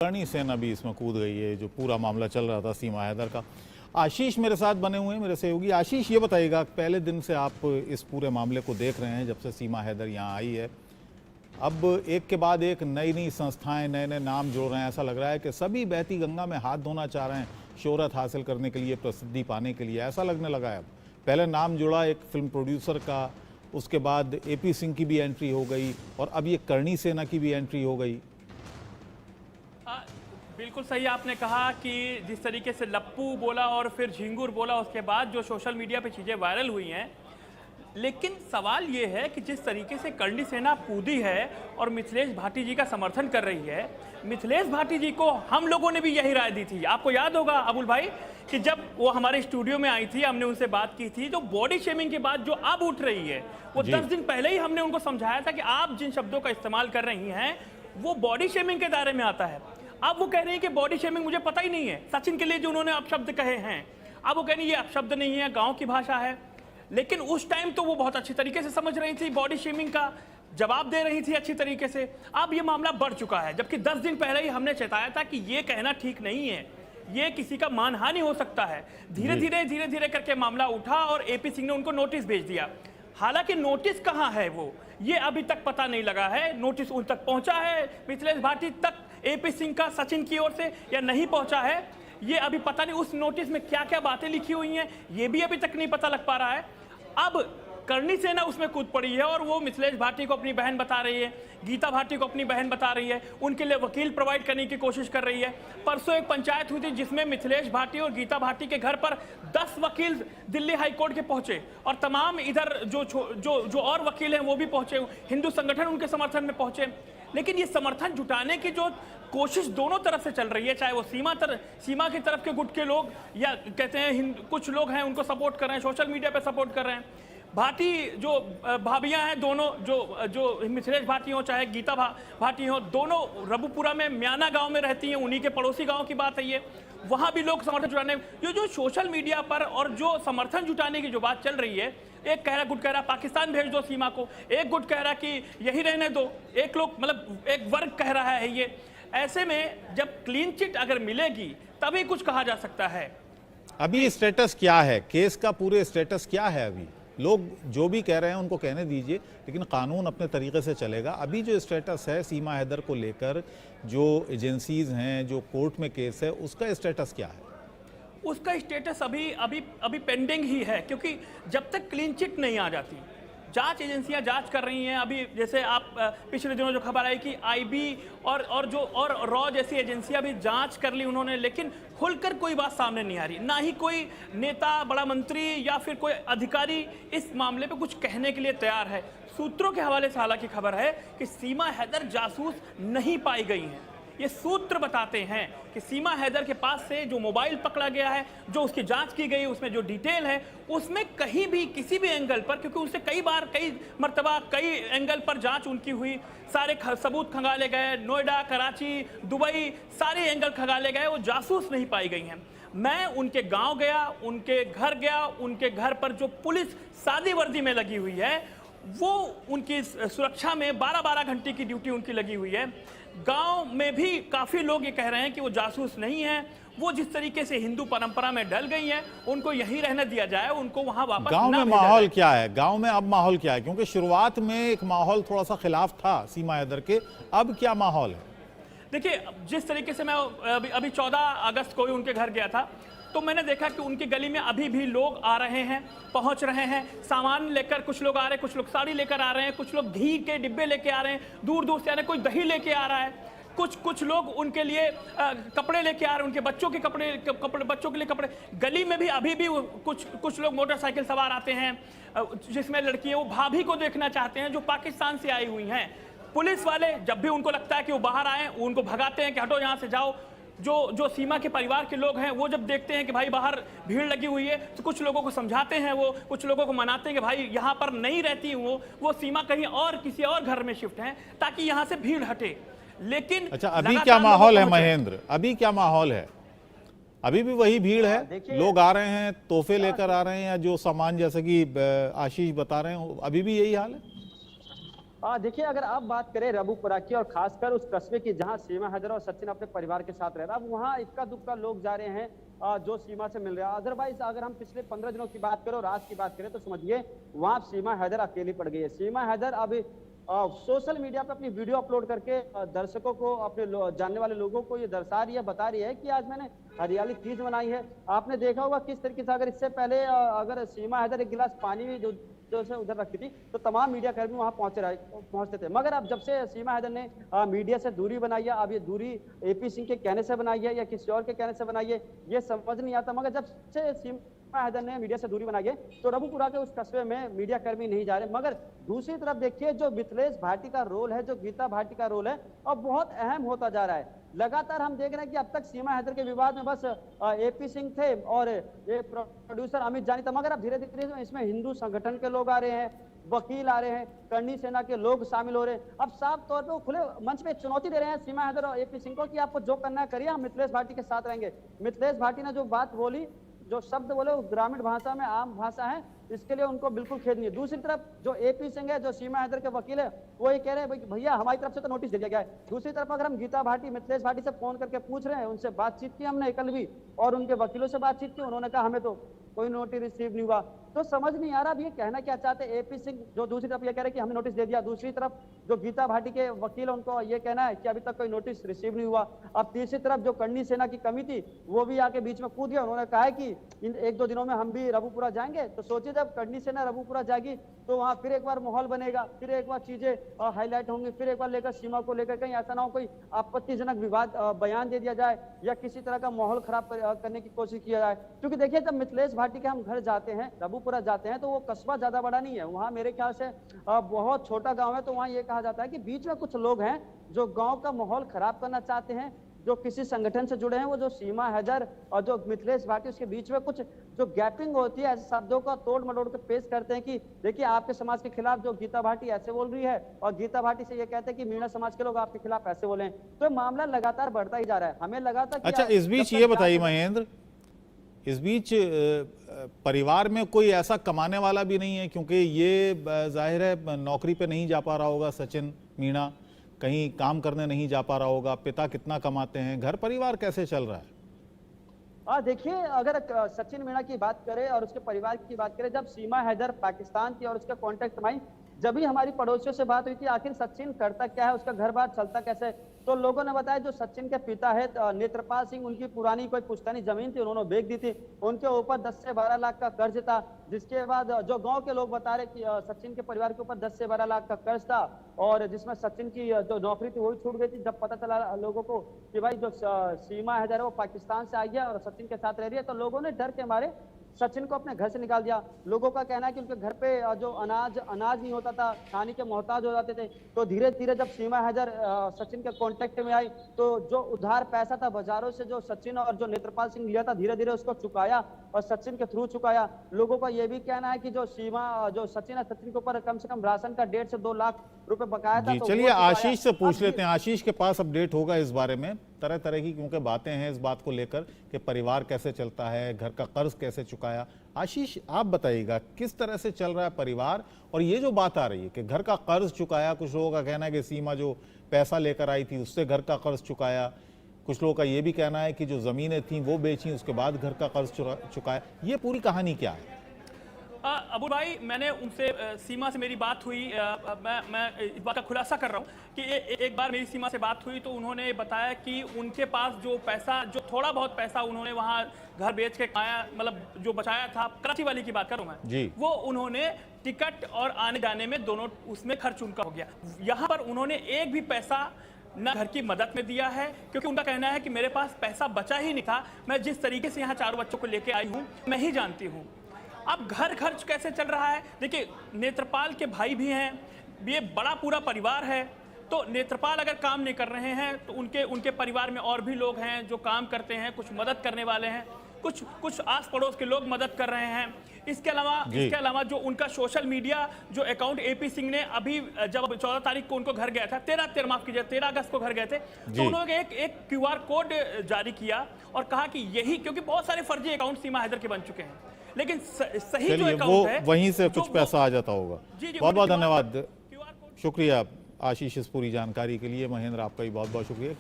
करणी सेना भी इसमें कूद गई है। जो पूरा मामला चल रहा था सीमा हैदर का। आशीष मेरे साथ बने हुए हैं, मेरे सहयोगी। आशीष, ये बताइएगा, पहले दिन से आप इस पूरे मामले को देख रहे हैं जब से सीमा हैदर यहाँ आई है। अब एक के बाद एक नई नई संस्थाएं, नए नए नाम जोड़ रहे हैं। ऐसा लग रहा है कि सभी बहती गंगा में हाथ धोना चाह रहे हैं शोहरत हासिल करने के लिए, प्रसिद्धि पाने के लिए। ऐसा लगने लगा है। अब पहले नाम जुड़ा एक फिल्म प्रोड्यूसर का, उसके बाद AP सिंह की भी एंट्री हो गई और अब ये करणी सेना की भी एंट्री हो गई। बिल्कुल सही आपने कहा कि जिस तरीके से लप्पू बोला और फिर झिंगुर बोला, उसके बाद जो सोशल मीडिया पे चीज़ें वायरल हुई हैं। लेकिन सवाल ये है कि जिस तरीके से करणी सेना कूदी है और मिथिलेश भाटी जी का समर्थन कर रही है, मिथिलेश भाटी जी को हम लोगों ने भी यही राय दी थी। आपको याद होगा अबुल भाई कि जब वो हमारे स्टूडियो में आई थी, हमने उनसे बात की थी। जो बॉडी शेमिंग की बात जो अब उठ रही है, वो 10 दिन पहले ही हमने उनको समझाया था कि आप जिन शब्दों का इस्तेमाल कर रही हैं वो बॉडी शेमिंग के दायरे में आता है। अब वो कह रहे हैं कि बॉडी शेमिंग मुझे पता ही नहीं है। सचिन के लिए जो उन्होंने अपशब्द कहे हैं, अब वो कह रही है ये अपशब्द नहीं है, गांव की भाषा है। लेकिन उस टाइम तो वो बहुत अच्छी तरीके से समझ रही थी, बॉडी शेमिंग का जवाब दे रही थी अच्छी तरीके से। अब ये मामला बढ़ चुका है, जबकि 10 दिन पहले ही हमने चेताया था कि ये कहना ठीक नहीं है, ये किसी का मानहानि हो सकता है। धीरे धीरे करके मामला उठा और AP सिंह ने उनको नोटिस भेज दिया। हालांकि नोटिस कहाँ है वो, ये अभी तक पता नहीं लगा है। नोटिस उन तक पहुंचा है मिथिलेश भाटी तक AP सिंह का सचिन की ओर से या नहीं पहुंचा है, ये अभी पता नहीं। उस नोटिस में क्या क्या बातें लिखी हुई हैं ये भी अभी तक नहीं पता लग पा रहा है। अब करणी सेना उसमें कूद पड़ी है और वो मिथिलेश भाटी को अपनी बहन बता रही है, गीता भाटी को अपनी बहन बता रही है, उनके लिए वकील प्रोवाइड करने की कोशिश कर रही है। परसों एक पंचायत हुई थी जिसमें मिथिलेश भाटी और गीता भाटी के घर पर 10 वकील दिल्ली हाईकोर्ट के पहुंचे और तमाम इधर जो और वकील हैं वो भी पहुंचे, हिंदू संगठन उनके समर्थन में पहुंचे। लेकिन ये समर्थन जुटाने की जो कोशिश दोनों तरफ से चल रही है, चाहे वो सीमा की तरफ के गुट के लोग या कहते हैं कुछ लोग हैं उनको सपोर्ट कर रहे हैं, सोशल मीडिया पे सपोर्ट कर रहे हैं। भाटी जो भाभियां हैं दोनों, जो मिथिलेश भाटी हो चाहे गीता भाटी हो, दोनों रबुपुरा में म्याना गांव में रहती हैं, उन्हीं के पड़ोसी गांव की बात है ये। वहां भी लोग समर्थन जुटाने, जो सोशल मीडिया पर और जो समर्थन जुटाने की जो बात चल रही है, एक गुट कह रहा पाकिस्तान भेज दो सीमा को, एक गुट कह रहा कि यही रहने दो, एक लोग मतलब एक वर्ग कह रहा है ये। ऐसे में जब क्लीन चिट अगर मिलेगी तभी कुछ कहा जा सकता है। अभी स्टेटस क्या है केस का, पूरे स्टेटस क्या है? अभी लोग जो भी कह रहे हैं उनको कहने दीजिए, लेकिन कानून अपने तरीके से चलेगा। अभी जो स्टेटस है सीमा हैदर को लेकर, जो एजेंसीज हैं, जो कोर्ट में केस है, उसका स्टेटस क्या है? उसका स्टेटस अभी पेंडिंग ही है, क्योंकि जब तक क्लीन चिट नहीं आ जाती, जांच एजेंसियां जांच कर रही हैं। अभी जैसे आप पिछले दिनों जो खबर आई कि IB और रॉ जैसी एजेंसियां भी जांच कर ली उन्होंने, लेकिन खुलकर कोई बात सामने नहीं आ रही। ना ही कोई नेता, बड़ा मंत्री या फिर कोई अधिकारी इस मामले पे कुछ कहने के लिए तैयार है। सूत्रों के हवाले से हालांकि खबर है कि सीमा हैदर जासूस नहीं पाई गई हैं। ये सूत्र बताते हैं कि सीमा हैदर के पास से जो मोबाइल पकड़ा गया है, जो उसकी जांच की गई, उसमें जो डिटेल है, उसमें कहीं भी किसी भी एंगल पर, क्योंकि उससे कई मर्तबा कई एंगल पर जांच उनकी हुई, सारे सबूत खंगाले गए, नोएडा, कराची, दुबई, सारे एंगल खंगाले गए, वो जासूस नहीं पाई गई हैं। मैं उनके गांव गया, उनके घर गया, उनके घर पर जो पुलिस सादी वर्दी में लगी हुई है, वो उनकी सुरक्षा में 12-12 घंटे की ड्यूटी उनकी लगी हुई है। गांव में भी काफी लोग ये कह रहे हैं कि वो जासूस नहीं है, वो जिस तरीके से हिंदू परंपरा में ढल गई हैं, उनको यहीं रहने दिया जाए, उनको वहां वापस गांव में माहौल क्या है? गांव में अब माहौल क्या है? क्योंकि शुरुआत में एक माहौल थोड़ा सा खिलाफ था सीमा हैदर के, अब क्या माहौल है? देखिए, जिस तरीके से मैं अभी 14 अगस्त को ही उनके घर गया था, तो मैंने देखा कि उनकी गली में अभी भी लोग आ रहे हैं, पहुंच रहे हैं, सामान लेकर कुछ लोग आ रहे हैं, कुछ लोग साड़ी लेकर आ रहे हैं, कुछ लोग घी के डिब्बे लेके आ रहे हैं, दूर दूर से आ रहे हैं, कोई दही लेके आ रहा है, कुछ लोग उनके लिए कपड़े लेके आ रहे हैं, उनके बच्चों के बच्चों के लिए कपड़े। गली में भी अभी भी कुछ लोग मोटरसाइकिल सवार आते हैं, जिसमें लड़कियां वो भाभी को देखना चाहते हैं जो पाकिस्तान से आई हुई हैं। पुलिस वाले जब भी उनको लगता है कि वो बाहर आए, उनको भगाते हैं कि हटो यहाँ से जाओ। जो सीमा के परिवार के लोग हैं, वो जब देखते हैं कि भाई बाहर भीड़ लगी हुई है, तो कुछ लोगों को समझाते हैं, वो कुछ लोगों को मनाते हैं कि भाई यहाँ पर नहीं रहती, वो सीमा कहीं और किसी और घर में शिफ्ट हैं ताकि यहाँ से भीड़ हटे। लेकिन अच्छा, अभी क्या माहौल है महेंद्र? अभी क्या माहौल है? अभी भी वही भीड़ है? लोग आ रहे हैं, तोहफे लेकर आ रहे हैं, या जो सामान जैसे कि आशीष बता रहे हैं, अभी भी यही हाल है? देखिए, अगर आप बात करें रबुपुरा की और खासकर उस कस्बे की जहां सीमा हैदर और सचिन अपने परिवार के साथ रह रहा है, अब वहां इक्का दुक्का लोग जा रहे हैं जो सीमा से मिल रहा है। अदरवाइज अगर हम पिछले 15 दिनों की बात करें और आज की बात करें तो समझिए वहां सीमा हैदर अकेली पड़ गई है। सीमा हैदर अब सोशल मीडिया पे अपनी वीडियो अपलोड करके दर्शकों को, अपने जानने वाले लोगों को ये दर्शा रही है, बता रही है कि आज मैंने हरियाली तीज मनाई है। आपने देखा होगा किस तरीके से, अगर इससे पहले अगर सीमा हैदर एक गिलास पानी भी जो से उधर रखती थी तो तमाम मीडिया कर्मी वहां पहुंचते थे। मगर अब जब से सीमा हैदर ने मीडिया से दूरी बनाई है, अब ये दूरी एपी सिंह के कहने से बनाई है या किसी और के कहने से बनाई है, ये समझ नहीं आता। मगर जब से सीमा हैदर ने मीडिया से दूरी बनाई है तो रबुपुरा के उस कस्बे में मीडिया कर्मी नहीं जा रहे। मगर दूसरी तरफ देखिए, जो मिथिलेश भाटी का रोल है, जो गीता भाटी का रोल है, अब बहुत अहम होता जा रहा है। लगातार हम देख रहे हैं कि अब तक सीमा हैदर के विवाद में बस एपी सिंह थे और ये प्रोड्यूसर अमित जानी था। मगर अब धीरे धीरे इसमें हिंदू संगठन के लोग आ रहे हैं, वकील आ रहे हैं, करणी सेना के लोग शामिल हो रहे हैं। अब साफ तौर पे वो खुले मंच पे चुनौती दे रहे हैं सीमा हैदर और एपी सिंह को कि आपको जो करना है करिए, हम मिथिलेश भाटी के साथ रहेंगे। मिथिलेश भाटी ने जो बात बोली, जो शब्द बोले, वो ग्रामीण भाषा में आम भाषा है, इसके लिए उनको बिल्कुल खेद नहीं है। दूसरी तरफ जो एपी सिंह है, जो सीमा हैदर के वकील है, वो ये कह रहे हैं भैया हमारी तरफ से तो नोटिस दे दिया गया है। दूसरी तरफ अगर हम गीता भाटी, मिथिलेश भाटी से फोन करके पूछ रहे हैं, उनसे बातचीत की हमने कल भी और उनके वकीलों से बातचीत की, उन्होंने कहा हमें तो कोई नोटिस रिसीव नहीं हुआ। तो समझ नहीं आ रहा अब ये कहना क्या चाहते हैं एपी सिंह, जो दूसरी तरफ ये कह रहे हैं कि हमने नोटिस दे दिया, दूसरी तरफ जो गीता भाटी के वकील, उनको ये कहना है कि अभी तक कोई नोटिस रिसीव नहीं हुआ। अब तीसरी तरफ जो करणी सेना की कमी थी, वो भी आके बीच में कूद गया। उन्होंने कहा है कि इन 1-2 दिनों में हम भी रबुपुरा जाएंगे। तो सोचिए, जब करणी सेना रबुपुरा जाएगी तो वहां फिर एक बार माहौल बनेगा, फिर एक बार चीजें हाईलाइट होंगी, फिर एक बार लेकर सीमा को लेकर कहीं ऐसा ना हो कोई आपत्तिजनक विवाद बयान दे दिया जाए या किसी तरह का माहौल खराब करने की कोशिश किया जाए। क्योंकि देखिए, जब मिथिलेश भाटी के हम घर जाते हैं, रबुपुरा जाते हैं, तो वो कस्बा ज्यादा बड़ा नहीं है, वहां मेरे ख्याल से बहुत छोटा गांव है। तो वहां ये कहा जाता है कि बीच में कुछ लोग हैं जो गांव का माहौल खराब करना चाहते हैं, जो किसी संगठन से जुड़े हैं। वो जो सीमा हैदर और जो मिथिलेश भाटी, उसके बीच में कुछ जो गैपिंग होती है, ऐसे शब्दों का तोड़ मरोड़ के पेश करते हैं कि देखिए आपके समाज के खिलाफ जो गीता भाटी ऐसे बोल रही है, और गीता भाटी से ये कहते हैं कि मीणा समाज के लोग आपके खिलाफ ऐसे बोले। तो मामला लगातार बढ़ता ही जा रहा है। हमें लगा था कि अच्छा, इस बीच ये बताइए महेंद्र, इस बीच परिवार में कोई ऐसा कमाने वाला भी नहीं है, क्योंकि ये जाहिर है नौकरी पे नहीं जा पा रहा होगा सचिन मीणा, कहीं काम करने नहीं जा पा रहा होगा, पिता कितना कमाते हैं, घर परिवार कैसे चल रहा है? देखिए, अगर सचिन मीणा की बात करें और उसके परिवार की बात करें, जब सीमा हैदर पाकिस्तान थी और उसका कॉन्टेक्ट में आई, जब भी हमारी पड़ोसियों से बात हुई थी आखिर सचिन करता क्या है, उसका घर बार चलता कैसे, तो लोगों ने बताया जो सचिन के पिता है नेत्रपाल सिंह, उनकी पुरानी कोई पुश्तैनी जमीन थी, उन्होंने बेच दी थी, उनके ऊपर 10 से 12 लाख का कर्ज था। जिसके बाद जो गांव के लोग बता रहे कि सचिन के परिवार के ऊपर 10 से 12 लाख का कर्ज था, और जिसमें सचिन की जो नौकरी थी वो भी छूट गई थी। जब पता चला लोगों को कि भाई जो सीमा हैदर है वो पाकिस्तान से आई है और सचिन के साथ रह रही है, तो लोगों ने डर के मारे सचिन को अपने घर से निकाल दिया। लोगों का कहना है कि उनके घर पे जो अनाज नहीं होता था, खाने के मोहताज हो जाते थे। तो धीरे धीरे जब सीमा हैदर सचिन के कांटेक्ट में आई, तो जो उधार पैसा था बाजारों से जो सचिन और जो नेत्रपाल सिंह लिया था, धीरे धीरे उसको चुकाया और सचिन के थ्रू चुकाया। लोगों का यह भी कहना है कि जो सचिन है, सचिन के ऊपर कम से कम राशन का 1.5 से 2 लाख रुपए बकाया था। तो चलिए आशीष से पूछ लेते हैं, आशीष के पास अपडेट होगा इस बारे में, तरह तरह की क्योंकि बातें हैं इस बात को लेकर कि परिवार कैसे चलता है, घर का कर्ज कैसे चुकाया। आशीष, आप बताइएगा किस तरह से चल रहा है परिवार, और ये जो बात आ रही है कि घर का कर्ज चुकाया, कुछ लोगों का कहना है कि सीमा जो पैसा लेकर आई थी उससे घर का कर्ज चुकाया, कुछ लोगों का ये भी कहना है कि जो जमीनें थी वो बेची उसके बाद घर का कर्ज चुकाया। ये पूरी कहानी क्या है? अबू भाई, मैंने उनसे सीमा से मेरी बात हुई, मैं इस बात का खुलासा कर रहा हूँ कि एक बार मेरी सीमा से बात हुई तो उन्होंने बताया कि उनके पास जो पैसा, जो थोड़ा बहुत पैसा उन्होंने वहाँ घर बेच के खाया, मतलब जो बचाया था, कराची वाली की बात करूँ मैं, वो उन्होंने टिकट और आने जाने में दोनों उसमें खर्च उनका हो गया। यहाँ पर उन्होंने एक भी पैसा न घर की मदद में दिया है, क्योंकि उनका कहना है कि मेरे पास पैसा बचा ही नहीं था, मैं जिस तरीके से यहाँ 4 बच्चों को लेके आई हूँ मैं ही जानती हूँ। अब घर खर्च कैसे चल रहा है, देखिए नेत्रपाल के भाई भी हैं, ये बड़ा पूरा परिवार है। तो नेत्रपाल अगर काम नहीं कर रहे हैं तो उनके परिवार में और भी लोग हैं जो काम करते हैं, कुछ मदद करने वाले हैं, कुछ आस पड़ोस के लोग मदद कर रहे हैं। इसके अलावा जो उनका सोशल मीडिया जो अकाउंट एपी सिंह ने अभी जब 14 तारीख को उनको घर गया था, 13 अगस्त को घर गए थे, तो उन्होंने एक QR कोड जारी किया और कहा कि यही, क्योंकि बहुत सारे फर्जी अकाउंट सीमा हैदर के बन चुके हैं, लेकिन सही जो अकाउंट है वहीं से कुछ पैसा आ जाता होगा। बहुत बहुत धन्यवाद। शुक्रिया आशीष इस पूरी जानकारी के लिए। महेंद्र, आपका भी बहुत बहुत शुक्रिया।